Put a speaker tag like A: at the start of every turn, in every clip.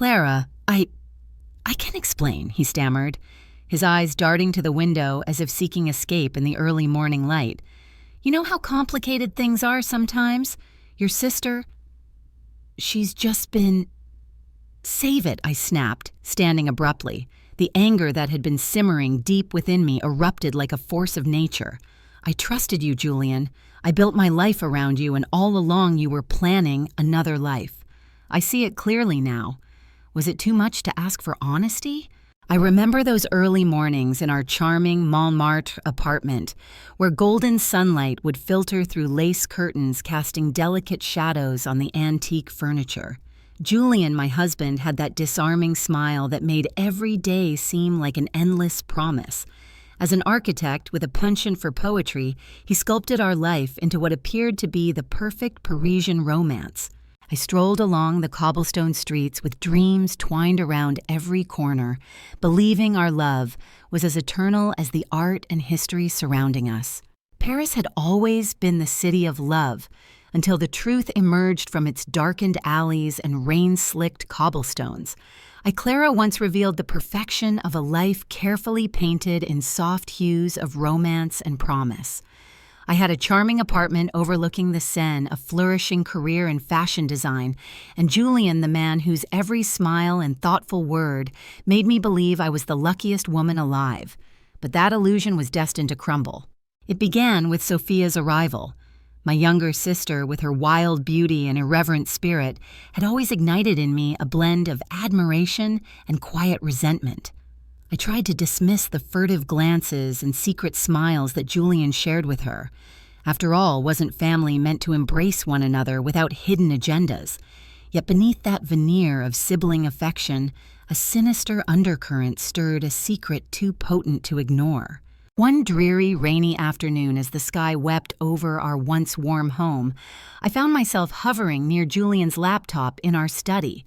A: Clara, I can explain, he stammered, his eyes darting to the window as if seeking escape in the early morning light. You know how complicated things are sometimes? Your sister, she's just been... Save it, I snapped, standing abruptly. The anger that had been simmering deep within me erupted like a force of nature. I trusted you, Julian. I built my life around you, and all along you were planning another life. I see it clearly now. Was it too much to ask for honesty? I remember those early mornings in our charming Montmartre apartment, where golden sunlight would filter through lace curtains casting delicate shadows on the antique furniture. Julian, my husband, had that disarming smile that made every day seem like an endless promise. As an architect with a penchant for poetry, he sculpted our life into what appeared to be the perfect Parisian romance. I strolled along the cobblestone streets with dreams twined around every corner, believing our love was as eternal as the art and history surrounding us. Paris had always been the city of love, until the truth emerged from its darkened alleys and rain-slicked cobblestones. Clara once revealed the perfection of a life carefully painted in soft hues of romance and promise. I had a charming apartment overlooking the Seine, a flourishing career in fashion design, and Julian, the man whose every smile and thoughtful word made me believe I was the luckiest woman alive. But that illusion was destined to crumble. It began with Sofia's arrival. My younger sister, with her wild beauty and irreverent spirit, had always ignited in me a blend of admiration and quiet resentment. I tried to dismiss the furtive glances and secret smiles that Julian shared with her. After all, wasn't family meant to embrace one another without hidden agendas? Yet beneath that veneer of sibling affection, a sinister undercurrent stirred a secret too potent to ignore. One dreary, rainy afternoon, as the sky wept over our once warm home, I found myself hovering near Julian's laptop in our study.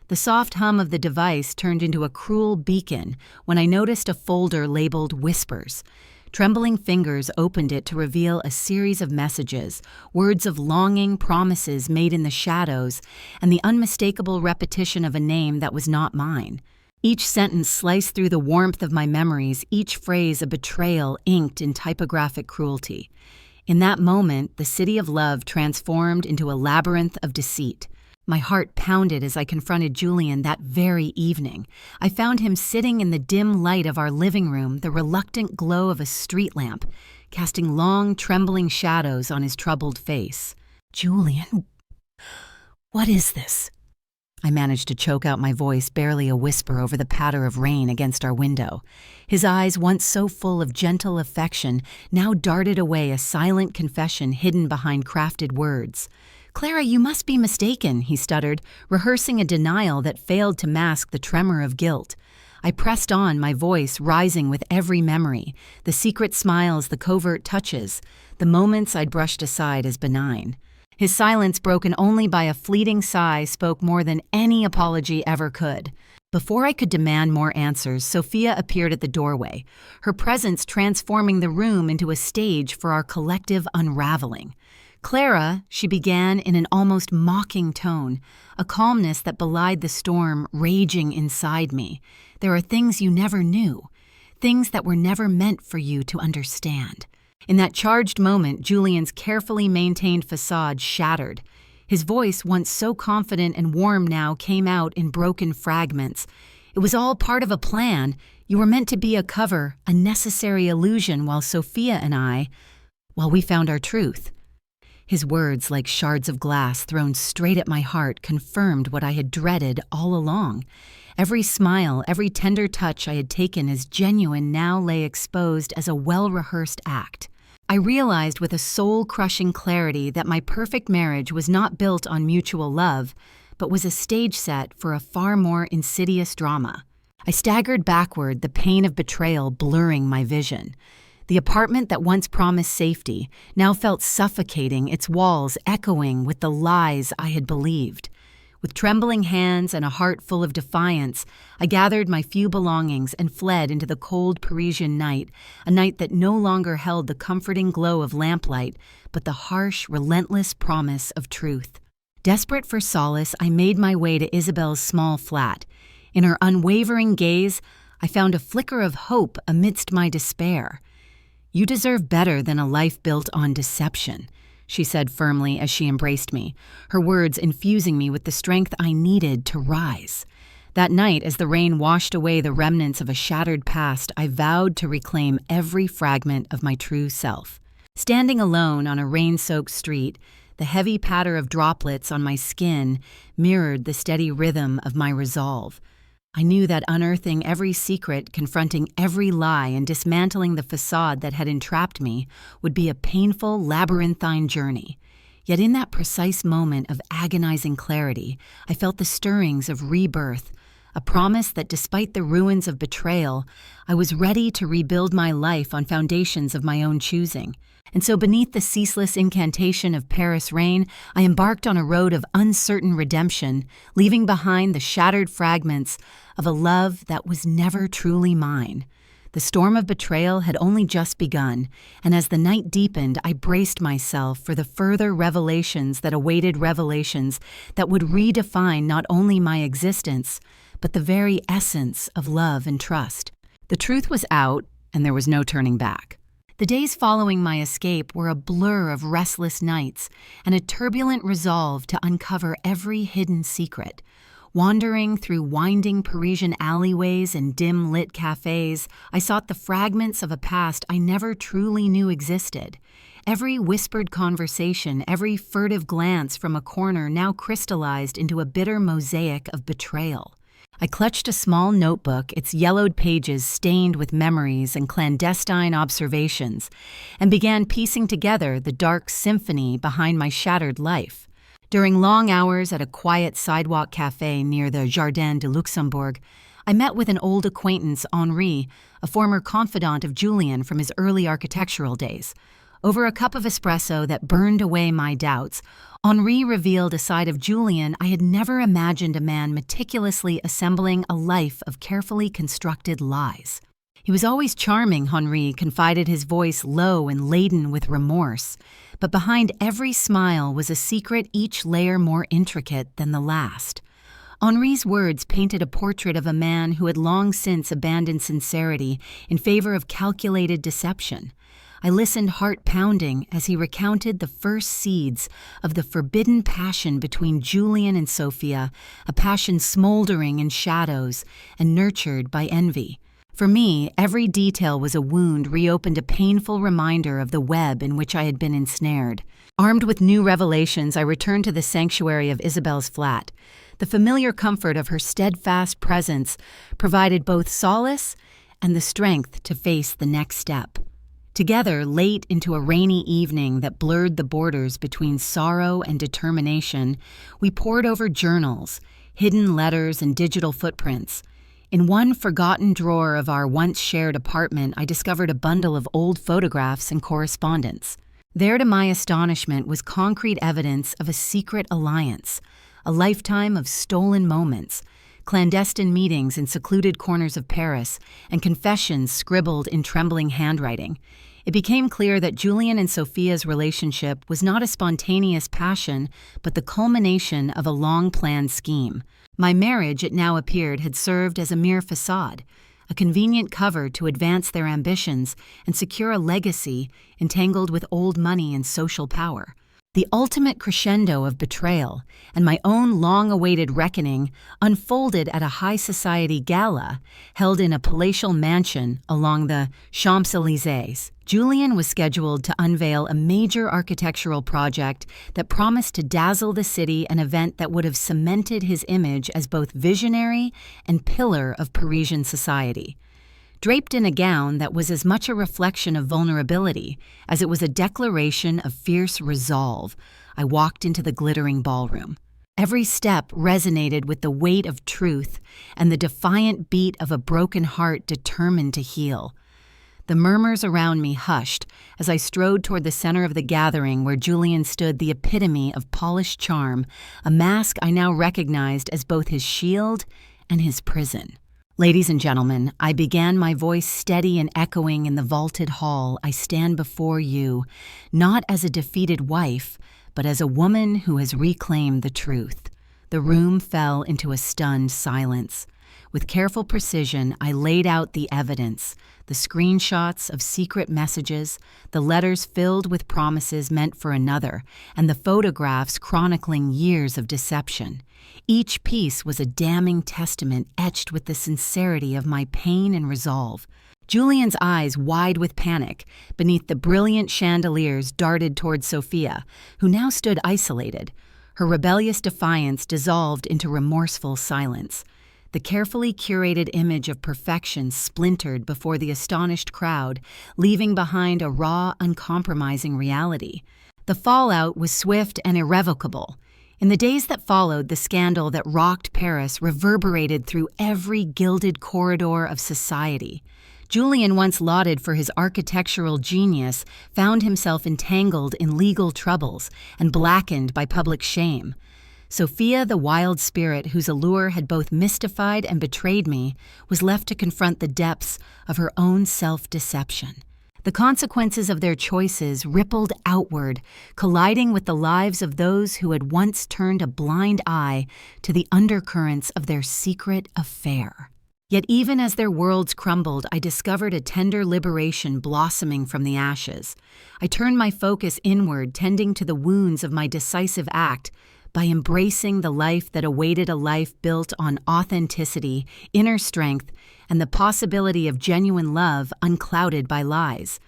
A: The soft hum of the device turned into a cruel beacon when I noticed a folder labeled Whispers. Trembling fingers opened it to reveal a series of messages, words of longing, promises made in the shadows, and the unmistakable repetition of a name that was not mine. Each sentence sliced through the warmth of my memories, each phrase a betrayal inked in typographic cruelty. In that moment, the city of love transformed into a labyrinth of deceit. My heart pounded as I confronted Julian that very evening. I found him sitting in the dim light of our living room, the reluctant glow of a street lamp, casting long, trembling shadows on his troubled face. "Julian, what is this?" I managed to choke out my voice, barely a whisper over the patter of rain against our window. His eyes, once so full of gentle affection, now darted away, a silent confession hidden behind crafted words. "Clara, you must be mistaken," he stuttered, rehearsing a denial that failed to mask the tremor of guilt. I pressed on, my voice rising with every memory, the secret smiles, the covert touches, the moments I'd brushed aside as benign. His silence, broken only by a fleeting sigh, spoke more than any apology ever could. Before I could demand more answers, Sofia appeared at the doorway, her presence transforming the room into a stage for our collective unraveling. "Clara," she began in an almost mocking tone, a calmness that belied the storm raging inside me. "There are things you never knew, things that were never meant for you to understand." In that charged moment, Julian's carefully maintained facade shattered. His voice, once so confident and warm, now came out in broken fragments. "It was all part of a plan. You were meant to be a cover, a necessary illusion while we found our truth." His words, like shards of glass thrown straight at my heart, confirmed what I had dreaded all along. Every smile, every tender touch I had taken as genuine now lay exposed as a well-rehearsed act. I realized with a soul-crushing clarity that my perfect marriage was not built on mutual love, but was a stage set for a far more insidious drama. I staggered backward, the pain of betrayal blurring my vision. The apartment that once promised safety now felt suffocating, its walls echoing with the lies I had believed. With trembling hands and a heart full of defiance, I gathered my few belongings and fled into the cold Parisian night, a night that no longer held the comforting glow of lamplight, but the harsh, relentless promise of truth. Desperate for solace, I made my way to Isabel's small flat. In her unwavering gaze, I found a flicker of hope amidst my despair. "You deserve better than a life built on deception," she said firmly as she embraced me, her words infusing me with the strength I needed to rise. That night, as the rain washed away the remnants of a shattered past, I vowed to reclaim every fragment of my true self. Standing alone on a rain-soaked street, the heavy patter of droplets on my skin mirrored the steady rhythm of my resolve. I knew that unearthing every secret, confronting every lie, and dismantling the facade that had entrapped me would be a painful, labyrinthine journey. Yet in that precise moment of agonizing clarity, I felt the stirrings of rebirth, a promise that despite the ruins of betrayal, I was ready to rebuild my life on foundations of my own choosing. And so beneath the ceaseless incantation of Paris rain, I embarked on a road of uncertain redemption, leaving behind the shattered fragments of a love that was never truly mine. The storm of betrayal had only just begun, and as the night deepened, I braced myself for the further revelations that awaited revelations that would redefine not only my existence, but the very essence of love and trust. The truth was out, and there was no turning back. The days following my escape were a blur of restless nights and a turbulent resolve to uncover every hidden secret. Wandering through winding Parisian alleyways and dim-lit cafes, I sought the fragments of a past I never truly knew existed. Every whispered conversation, every furtive glance from a corner now crystallized into a bitter mosaic of betrayal. I clutched a small notebook, its yellowed pages stained with memories and clandestine observations, and began piecing together the dark symphony behind my shattered life. During long hours at a quiet sidewalk cafe near the Jardin de Luxembourg, I met with an old acquaintance, Henri, a former confidant of Julian from his early architectural days. Over a cup of espresso that burned away my doubts, Henri revealed a side of Julian I had never imagined a man meticulously assembling a life of carefully constructed lies. He was always charming, Henri confided, his voice low and laden with remorse. But behind every smile was a secret each layer more intricate than the last. Henri's words painted a portrait of a man who had long since abandoned sincerity in favor of calculated deception. I listened heart-pounding as he recounted the first seeds of the forbidden passion between Julian and Sofia, a passion smoldering in shadows and nurtured by envy. For me, every detail was a wound reopened, a painful reminder of the web in which I had been ensnared. Armed with new revelations, I returned to the sanctuary of Isabel's flat. The familiar comfort of her steadfast presence provided both solace and the strength to face the next step. Together, late into a rainy evening that blurred the borders between sorrow and determination, we pored over journals, hidden letters, and digital footprints. In one forgotten drawer of our once-shared apartment, I discovered a bundle of old photographs and correspondence. There, to my astonishment, was concrete evidence of a secret alliance, a lifetime of stolen moments, clandestine meetings in secluded corners of Paris, and confessions scribbled in trembling handwriting. It became clear that Julian and Sofia's relationship was not a spontaneous passion, but the culmination of a long-planned scheme. My marriage, it now appeared, had served as a mere facade, a convenient cover to advance their ambitions and secure a legacy entangled with old money and social power. The ultimate crescendo of betrayal and my own long-awaited reckoning unfolded at a high society gala held in a palatial mansion along the Champs-Élysées. Julian was scheduled to unveil a major architectural project that promised to dazzle the city, an event that would have cemented his image as both visionary and pillar of Parisian society. Draped in a gown that was as much a reflection of vulnerability as it was a declaration of fierce resolve, I walked into the glittering ballroom. Every step resonated with the weight of truth and the defiant beat of a broken heart determined to heal. The murmurs around me hushed as I strode toward the center of the gathering where Julian stood, the epitome of polished charm, a mask I now recognized as both his shield and his prison. Ladies and gentlemen, I began, my voice steady and echoing in the vaulted hall. I stand before you, not as a defeated wife, but as a woman who has reclaimed the truth. The room fell into a stunned silence. With careful precision, I laid out the evidence, the screenshots of secret messages, the letters filled with promises meant for another, and the photographs chronicling years of deception. Each piece was a damning testament etched with the sincerity of my pain and resolve. Julian's eyes, wide with panic, beneath the brilliant chandeliers darted toward Sofia, who now stood isolated. Her rebellious defiance dissolved into remorseful silence. The carefully curated image of perfection splintered before the astonished crowd, leaving behind a raw, uncompromising reality. The fallout was swift and irrevocable. In the days that followed, the scandal that rocked Paris reverberated through every gilded corridor of society. Julian, once lauded for his architectural genius, found himself entangled in legal troubles and blackened by public shame. Sofia, the wild spirit whose allure had both mystified and betrayed me, was left to confront the depths of her own self-deception. The consequences of their choices rippled outward, colliding with the lives of those who had once turned a blind eye to the undercurrents of their secret affair. Yet even as their worlds crumbled, I discovered a tender liberation blossoming from the ashes. I turned my focus inward, tending to the wounds of my decisive act, by embracing the life that awaited a life built on authenticity, inner strength, and the possibility of genuine love unclouded by lies.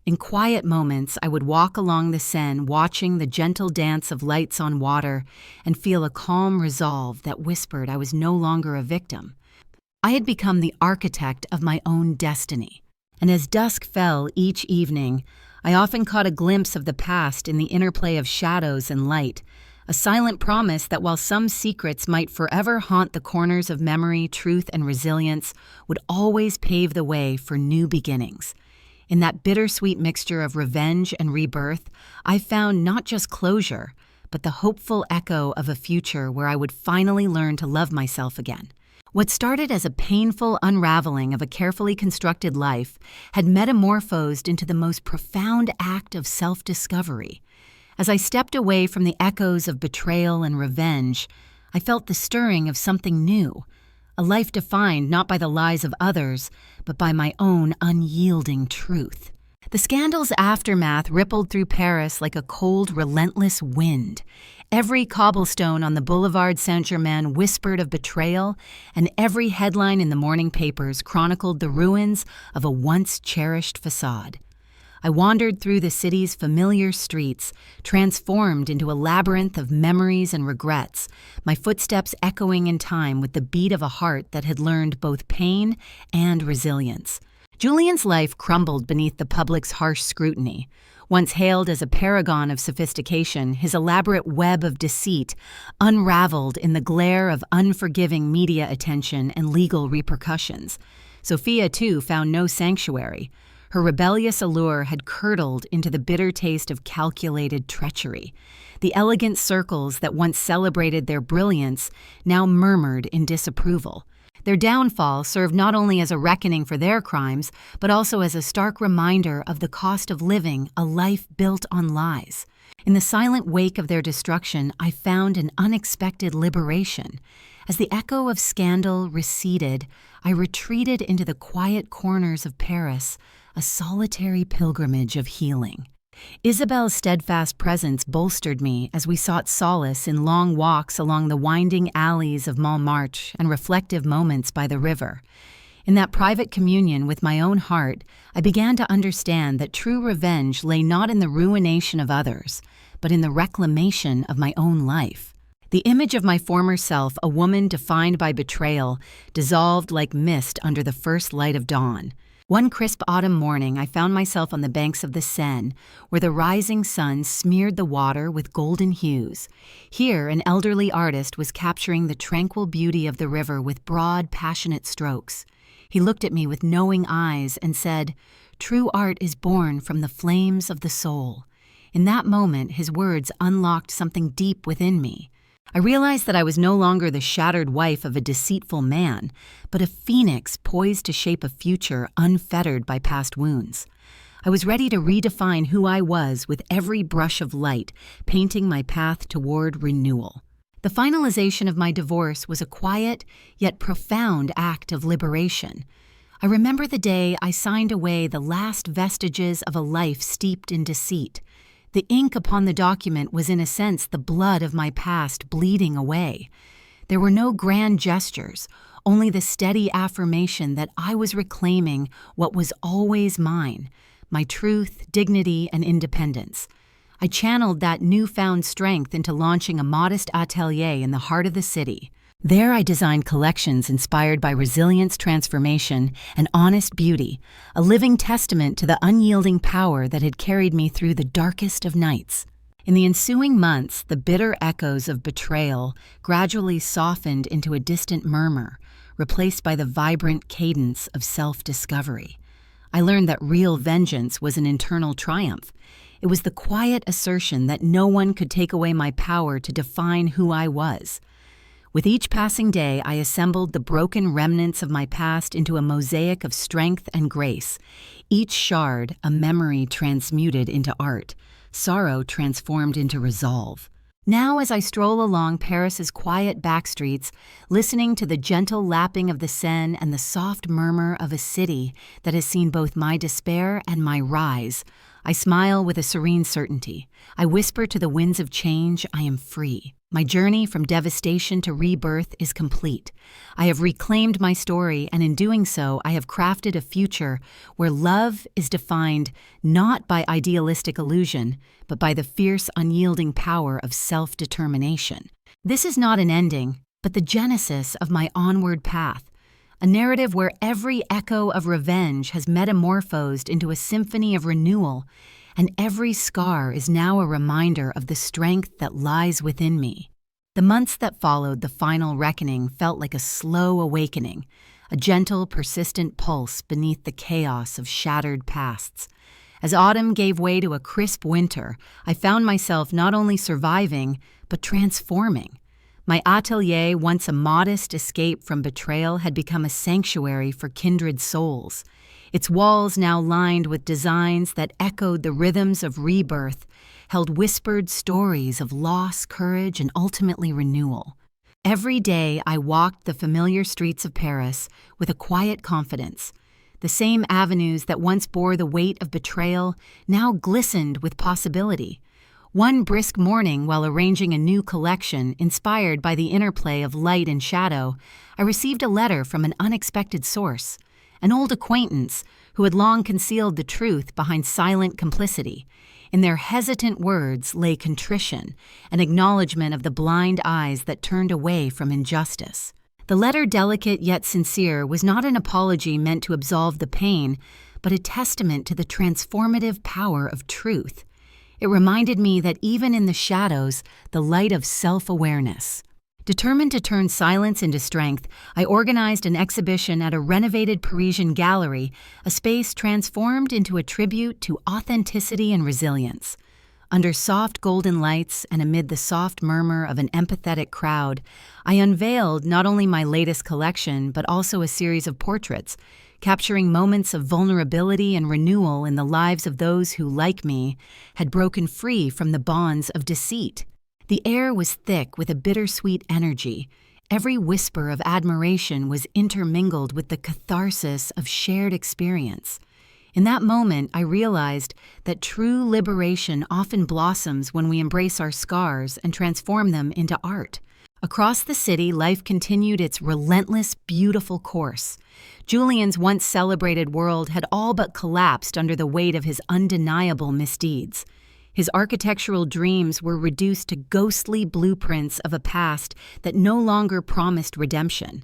A: In quiet moments, I would walk along the Seine, watching the gentle dance of lights on water, and feel a calm resolve that whispered I was no longer a victim. I had become the architect of my own destiny. And as dusk fell each evening, I often caught a glimpse of the past in the interplay of shadows and light, a silent promise that while some secrets might forever haunt the corners of memory, truth, and resilience, would always pave the way for new beginnings. In that bittersweet mixture of revenge and rebirth, I found not just closure, but the hopeful echo of a future where I would finally learn to love myself again. What started as a painful unraveling of a carefully constructed life had metamorphosed into the most profound act of self-discovery. As I stepped away from the echoes of betrayal and revenge, I felt the stirring of something new, a life defined not by the lies of others, but by my own unyielding truth. The scandal's aftermath rippled through Paris like a cold, relentless wind. Every cobblestone on the Boulevard Saint-Germain whispered of betrayal, and every headline in the morning papers chronicled the ruins of a once-cherished facade. I wandered through the city's familiar streets, transformed into a labyrinth of memories and regrets, my footsteps echoing in time with the beat of a heart that had learned both pain and resilience. Julian's life crumbled beneath the public's harsh scrutiny. Once hailed as a paragon of sophistication, his elaborate web of deceit unraveled in the glare of unforgiving media attention and legal repercussions. Sofia, too, found no sanctuary. Her rebellious allure had curdled into the bitter taste of calculated treachery. The elegant circles that once celebrated their brilliance now murmured in disapproval. Their downfall served not only as a reckoning for their crimes, but also as a stark reminder of the cost of living a life built on lies. In the silent wake of their destruction, I found an unexpected liberation. As the echo of scandal receded, I retreated into the quiet corners of Paris, a solitary pilgrimage of healing. Isabel's steadfast presence bolstered me as we sought solace in long walks along the winding alleys of Montmartre and reflective moments by the river. In that private communion with my own heart, I began to understand that true revenge lay not in the ruination of others, but in the reclamation of my own life. The image of my former self, a woman defined by betrayal, dissolved like mist under the first light of dawn. One crisp autumn morning, I found myself on the banks of the Seine, where the rising sun smeared the water with golden hues. Here, an elderly artist was capturing the tranquil beauty of the river with broad, passionate strokes. He looked at me with knowing eyes and said, "True art is born from the flames of the soul." In that moment, his words unlocked something deep within me. I realized that I was no longer the shattered wife of a deceitful man, but a phoenix poised to shape a future unfettered by past wounds. I was ready to redefine who I was with every brush of light, painting my path toward renewal. The finalization of my divorce was a quiet, yet profound act of liberation. I remember the day I signed away the last vestiges of a life steeped in deceit. The ink upon the document was in a sense the blood of my past bleeding away. There were no grand gestures, only the steady affirmation that I was reclaiming what was always mine, my truth, dignity, and independence. I channeled that newfound strength into launching a modest atelier in the heart of the city. There I designed collections inspired by resilience, transformation, and honest beauty, a living testament to the unyielding power that had carried me through the darkest of nights. In the ensuing months, the bitter echoes of betrayal gradually softened into a distant murmur, replaced by the vibrant cadence of self-discovery. I learned that real vengeance was an internal triumph. It was the quiet assertion that no one could take away my power to define who I was. With each passing day, I assembled the broken remnants of my past into a mosaic of strength and grace, each shard a memory transmuted into art, sorrow transformed into resolve. Now, as I stroll along Paris's quiet backstreets, listening to the gentle lapping of the Seine and the soft murmur of a city that has seen both my despair and my rise, I smile with a serene certainty. I whisper to the winds of change, I am free. My journey from devastation to rebirth is complete. I have reclaimed my story, and in doing so, I have crafted a future where love is defined not by idealistic illusion, but by the fierce, unyielding power of self-determination. This is not an ending, but the genesis of my onward path, a narrative where every echo of revenge has metamorphosed into a symphony of renewal, and every scar is now a reminder of the strength that lies within me. The months that followed the final reckoning felt like a slow awakening, a gentle, persistent pulse beneath the chaos of shattered pasts. As autumn gave way to a crisp winter, I found myself not only surviving, but transforming. My atelier, once a modest escape from betrayal, had become a sanctuary for kindred souls. Its walls, now lined with designs that echoed the rhythms of rebirth, held whispered stories of loss, courage, and ultimately renewal. Every day I walked the familiar streets of Paris with a quiet confidence. The same avenues that once bore the weight of betrayal now glistened with possibility. One brisk morning, while arranging a new collection inspired by the interplay of light and shadow, I received a letter from an unexpected source, an old acquaintance who had long concealed the truth behind silent complicity. In their hesitant words lay contrition, an acknowledgement of the blind eyes that turned away from injustice. The letter, delicate yet sincere, was not an apology meant to absolve the pain, but a testament to the transformative power of truth. It reminded me that even in the shadows, the light of self-awareness. Determined to turn silence into strength, I organized an exhibition at a renovated Parisian gallery, a space transformed into a tribute to authenticity and resilience. Under soft golden lights and amid the soft murmur of an empathetic crowd, I unveiled not only my latest collection, but also a series of portraits, capturing moments of vulnerability and renewal in the lives of those who, like me, had broken free from the bonds of deceit. The air was thick with a bittersweet energy. Every whisper of admiration was intermingled with the catharsis of shared experience. In that moment, I realized that true liberation often blossoms when we embrace our scars and transform them into art. Across the city, life continued its relentless, beautiful course. Julian's once celebrated world had all but collapsed under the weight of his undeniable misdeeds. His architectural dreams were reduced to ghostly blueprints of a past that no longer promised redemption.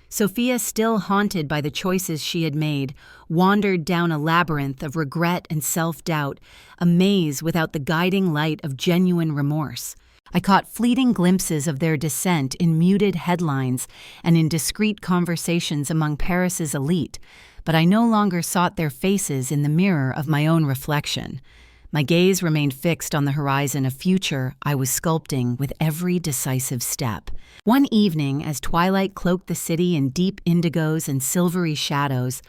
A: Sofia, still haunted by the choices she had made, wandered down a labyrinth of regret and self-doubt, a maze without the guiding light of genuine remorse. I caught fleeting glimpses of their descent in muted headlines and in discreet conversations among Paris's elite, but I no longer sought their faces in the mirror of my own reflection. My gaze remained fixed on the horizon, a future I was sculpting with every decisive step. One evening, as twilight cloaked the city in deep indigos and silvery shadows,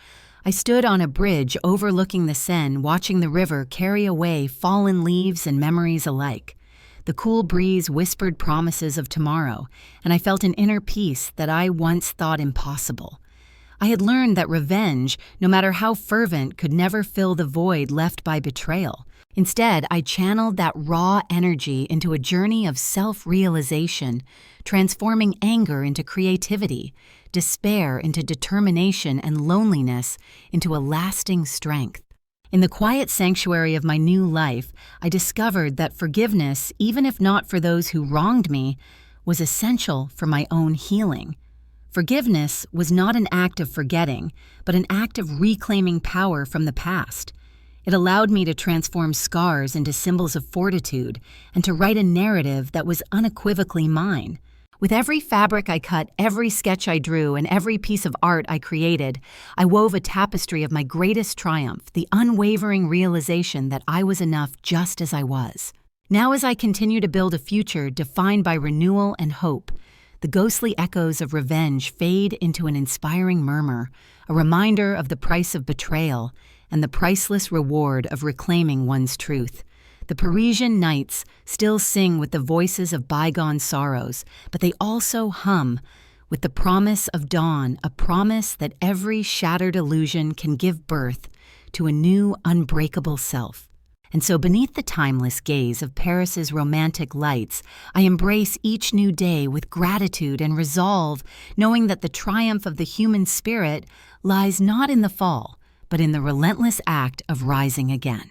A: I stood on a bridge overlooking the Seine, watching the river carry away fallen leaves and memories alike. The cool breeze whispered promises of tomorrow, and I felt an inner peace that I once thought impossible. I had learned that revenge, no matter how fervent, could never fill the void left by betrayal. Instead, I channeled that raw energy into a journey of self-realization, transforming anger into creativity, despair into determination, and loneliness into a lasting strength. In the quiet sanctuary of my new life, I discovered that forgiveness, even if not for those who wronged me, was essential for my own healing. Forgiveness was not an act of forgetting, but an act of reclaiming power from the past. It allowed me to transform scars into symbols of fortitude and to write a narrative that was unequivocally mine. With every fabric I cut, every sketch I drew, and every piece of art I created, I wove a tapestry of my greatest triumph, the unwavering realization that I was enough just as I was. Now, as I continue to build a future defined by renewal and hope, the ghostly echoes of revenge fade into an inspiring murmur, a reminder of the price of betrayal and the priceless reward of reclaiming one's truth. The Parisian nights still sing with the voices of bygone sorrows, but they also hum with the promise of dawn, a promise that every shattered illusion can give birth to a new, unbreakable self. And so beneath the timeless gaze of Paris's romantic lights, I embrace each new day with gratitude and resolve, knowing that the triumph of the human spirit lies not in the fall, but in the relentless act of rising again.